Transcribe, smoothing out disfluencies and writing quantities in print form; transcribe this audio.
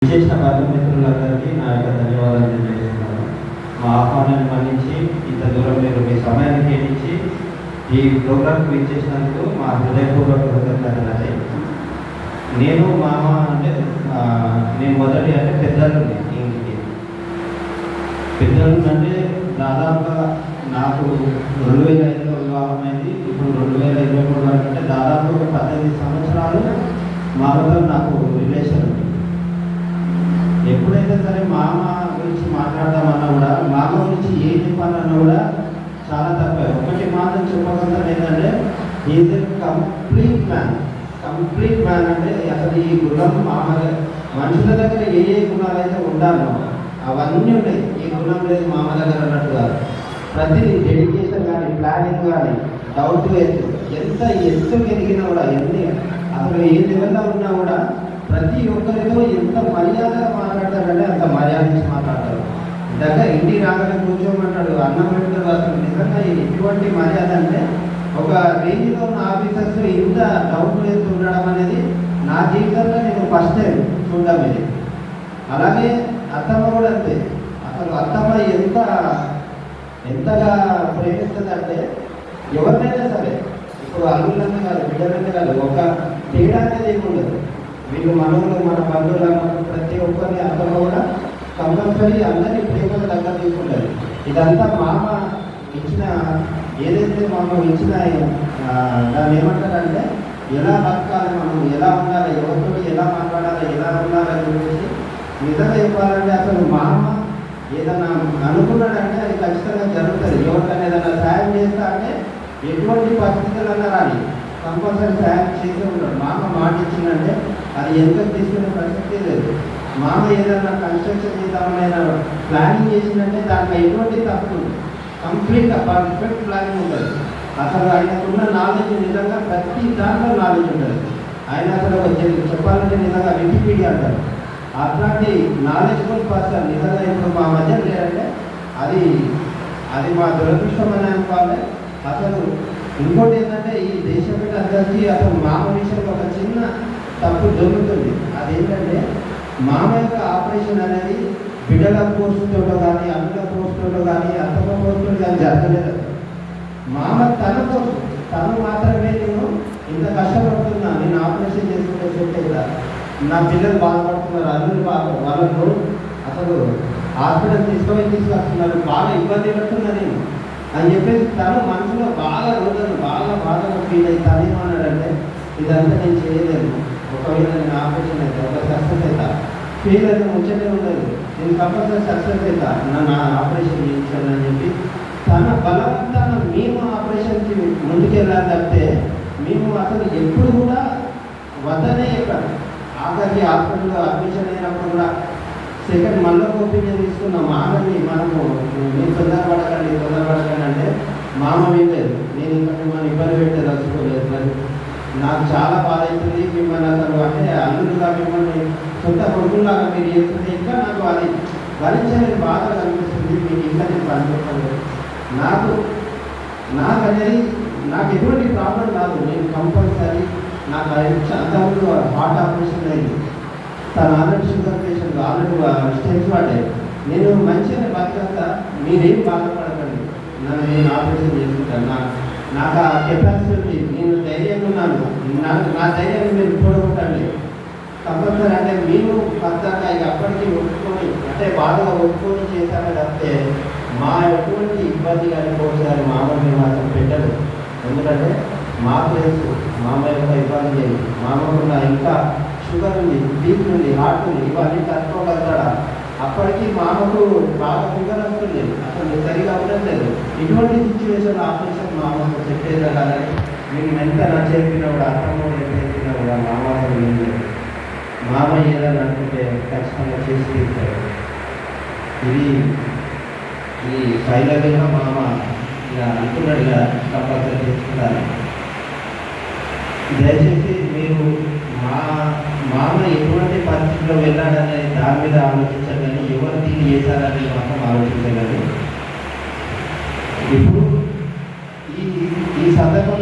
విశేష బంధుమిత్రులందరికీ నా యొక్క ధన్యవాదాలు తెలియజేస్తున్నాను. మా ఆహ్వానాన్ని మన్నించి ఇంత దూరం మీరు మీ సమయాన్ని కేటాయించి ఈ ప్రోగ్రాంకి విచ్చేసినందుకు మా హృదయపూర్వక కృతజ్ఞతలు. నేను మామ అంటే నేను మొదటి అంటే పెద్దలు ఇంటికి పెద్దలు అంటే దాదాపుగా నాకు 2005లో వివాహం అయింది. ఇప్పుడు 2023 వరకు అంటే దాదాపు 18 సంవత్సరాలు మామతో నాకు రిలేషన్ ఉంది. ఎప్పుడైతే సరే మామ గురించి మాట్లాడదామన్నా కూడా మామ గురించి ఏం చెప్పాలన్నా కూడా చాలా తక్కువ. ఒకటి మాత్రం చెప్పగలుగుతాను ఏంటంటే ఈజ్ కంప్లీట్ మ్యాన్ అంటే అసలు ఈ గుణం మామ మనుషుల దగ్గర ఏ గుణాలు అయితే ఉండాలో అవన్నీ ఉన్నాయి. ఈ గుణం లేదు మామ దగ్గర అన్నట్టుగా ప్రతిదీ డెడికేషన్ కానీ ప్లానింగ్ కానీ డౌట్ ఎంత ఎత్తుకు ఎదిగినా కూడా ఎన్ని అసలు ఏ లెవెల్లో ఉన్నా కూడా ప్రతి ఒక్కరితో ఎంత మర్యాదగా మాట్లాడతాడంటే అంత మర్యాద ఇచ్చి మాట్లాడతారు. దగ్గర ఇంటి రాగానే కూర్చోమంటాడు, అన్నం పెడతాడు. అసలు నిజంగా ఎటువంటి మర్యాద అంటే ఒక రేంజ్లో ఉన్న ఆఫీసర్స్ ఇంత డౌట్ వేస్తూ ఉండడం అనేది నా జీవితంలో నేను ఫస్ట్ టైం చూడడం ఇది. అలాగే అత్తమ్మ కూడా అంతే. అసలు అత్తమ్మ ఎంతగా ప్రేమిస్తుందంటే ఎవరినైనా సరే, ఇప్పుడు అల్లుళ్ళనే కాదు బిడ్డలనే కాదు, ఒక తేడా అనేది ఏమి ఉండదు. వీళ్ళు మనవులు మన బంధువులు అన్నప్పుడు ప్రతి ఒక్కరిని అత్తమ్మ కూడా కంపల్సరీ అందరినీ ప్రేమగా దగ్గర తీసుకుంటారు. ఇదంతా మామ ఇచ్చిన ఏదైతే మామ ఇచ్చిన దాన్ని ఏమంటారంటే ఎలా బతకాలి, మనం ఎలా ఉండాలి, ఎవరితో ఎలా మాట్లాడాలి, ఎలా ఉండాలని చెప్పేసి నిజంగా చెప్పాలంటే అసలు మామ ఏదన్నా అనుకున్నాడంటే అది ఖచ్చితంగా జరుగుతుంది. ఎవరికైనా ఏదైనా సాయం చేస్తా అంటే ఎటువంటి పరిస్థితులన్నా రాని కంపల్సరీ సాయం చేసే ఉంటాడు. మామ మాట ఇచ్చిందంటే అది ఎంత తీసుకునే పరిస్థితి లేదు. మామ ఏదైనా కన్స్ట్రక్షన్ చేద్దామని ప్లానింగ్ చేసిందంటే దాంట్లో ఎటువంటి తప్పు కంప్లీట్గా పర్ఫెక్ట్ ప్లానింగ్ ఉంటుంది. అసలు ఆయనకున్న నాలెడ్జ్ నిజంగా ప్రతి దాంట్లో నాలెడ్జ్ ఉంటుంది. ఆయన అసలు చెప్పాలంటే నిజంగా వికీపీడియా అంటారు. అట్లాంటి నాలెడ్జ్ఫుల్ పర్సన్ నిజంగా ఇప్పుడు మా మధ్య లేదంటే అది మా దురదృష్టం అని అనుకోవాలి. అసలు ఇంకోటి ఏంటంటే ఈ దేశం మీద అందరికీ అసలు మామ విషయంలో ఒక చిన్న తప్పు జరుగుతుంది. అదేంటంటే మామ యొక్క ఆపరేషన్ అనేది బిడ్డల పోస్టుతో కానీ అన్నుల పోస్టులో కానీ అత్తమ్మ పోస్టులు కానీ జరగలేదు. మామ తను మాత్రమే నేను ఇంత కష్టపడుతున్నా, నేను ఆపరేషన్ చేసుకుంటే చెప్తే కదా నా పిల్లలు బాధపడుతున్నారు, అల్లులు వాళ్ళకు అసలు హాస్పిటల్ తీసుకొస్తున్నారు, బాగా ఇబ్బంది పడుతున్నా నేను అని చెప్పేసి తను మనసులో బాగా బాధగా ఫీల్ అయ్యి తనేమన్నాడంటే ఇదంతా నేను చేయలేను, ఒకవేళ నేను ఆపరేషన్ అయితే ఒక సక్సెస్ అవుతా, ఫీల్ అయితే ముచ్చటే ఉండదు, నేను కంపల్సరీ సక్సెస్ అవుతా, నన్ను ఆపరేషన్ చేయించాను అని చెప్పి తన బలవంతాన మేము ఆపరేషన్కి ముందుకెళ్ళాలి తప్పితే మేము అసలు ఎప్పుడు కూడా వద్దనే చెప్పాను. ఆఖరికి హాస్పిటల్లో అడ్మిషన్ అయినప్పుడు కూడా సెకండ్ మళ్ళీ ఒపీనియన్ తీసుకున్నాం. మామని మనము మీరు తొందరపడకండి అంటే మామ వినలేదు. నేను ఇంకా మిమ్మల్ని ఇబ్బంది పెట్టే తలుచుకోలేదు. నాకు చాలా బాధ అవుతుంది. మిమ్మల్ని అసలు అంటే అల్లుడుగా మిమ్మల్ని సొంత కొడుకులాగా మీరు చేస్తుంటే ఇంకా నాకు అది భరించలేని బాధ అనిపిస్తుంది. మీకు ఇంకా నేను పనిచేస్తాను. నాకు అనేది నాకు ఎటువంటి ప్రాబ్లం కాదు. నేను కంపల్సరీ నాకు అంతకుముందు హార్ట్ ఆపరేషన్ అయింది. తను ఆల్రెడీ షుగర్ పేషెంట్, ఆల్రెడీ స్టెన్స్ పడ్డాయి. నేను మంచిగా బతకంతా, మీరేం బాధపడకండి, నేను ఆపరేషన్ చేసుకుంటాను, నాకు ఆ కెపాసిటీ ఉంది, నేను ధైర్యంగా ఉన్నాను, నా ధైర్యాన్ని మీరు చూడకుంటండి కంపల్సరీ అంటే మేము పద్ధతిగా ఇక అప్పటికి ఒప్పుకొని అంటే బాధగా ఒప్పుకొని చేశాను తప్పితే మా ఎటువంటి ఇబ్బంది కానీ పోసారి మామూలు మాత్రం పెట్టదు. ఎందుకంటే మాకు తెలుసు మామ యొక్క ఇబ్బంది చేయండి, మామూలుగా ఇంకా షుగర్ ఉంది, బీపీ ఉంది, హార్ట్ ఉంది, ఇవన్నీ తట్టుకోగలుగుతాడా. అప్పటికి మామకు బాగా షుగర్ వస్తుంది, అసలు సరిగా ఉండట్లేదు. ఇటువంటి సిచ్యువేషన్ ఆపరేషన్ మామకు చెప్పేదా కానీ మేము ఎంత నచ్చేపినా కూడా అర్థంలో ఎంత చెప్పినా కూడా మామ లేదు. మామ ఏదైనా అనుకుంటే ఖచ్చితంగా చేసి తీర్చాడు. ఇది ఈ శైలగా మామ ఇలా అనుకున్నట్టుగా కంపల్సరీ చేసుకుంటారు. దయచేసి మీరు మామ ఎటువంటి పరిస్థితిలో వెళ్ళాడనే దాని మీద ఆలోచించగలని, ఎవరు దీన్ని చేశారని మాత్రం ఆలోచించగలని. ఇప్పుడు ఈ సందర్భంలో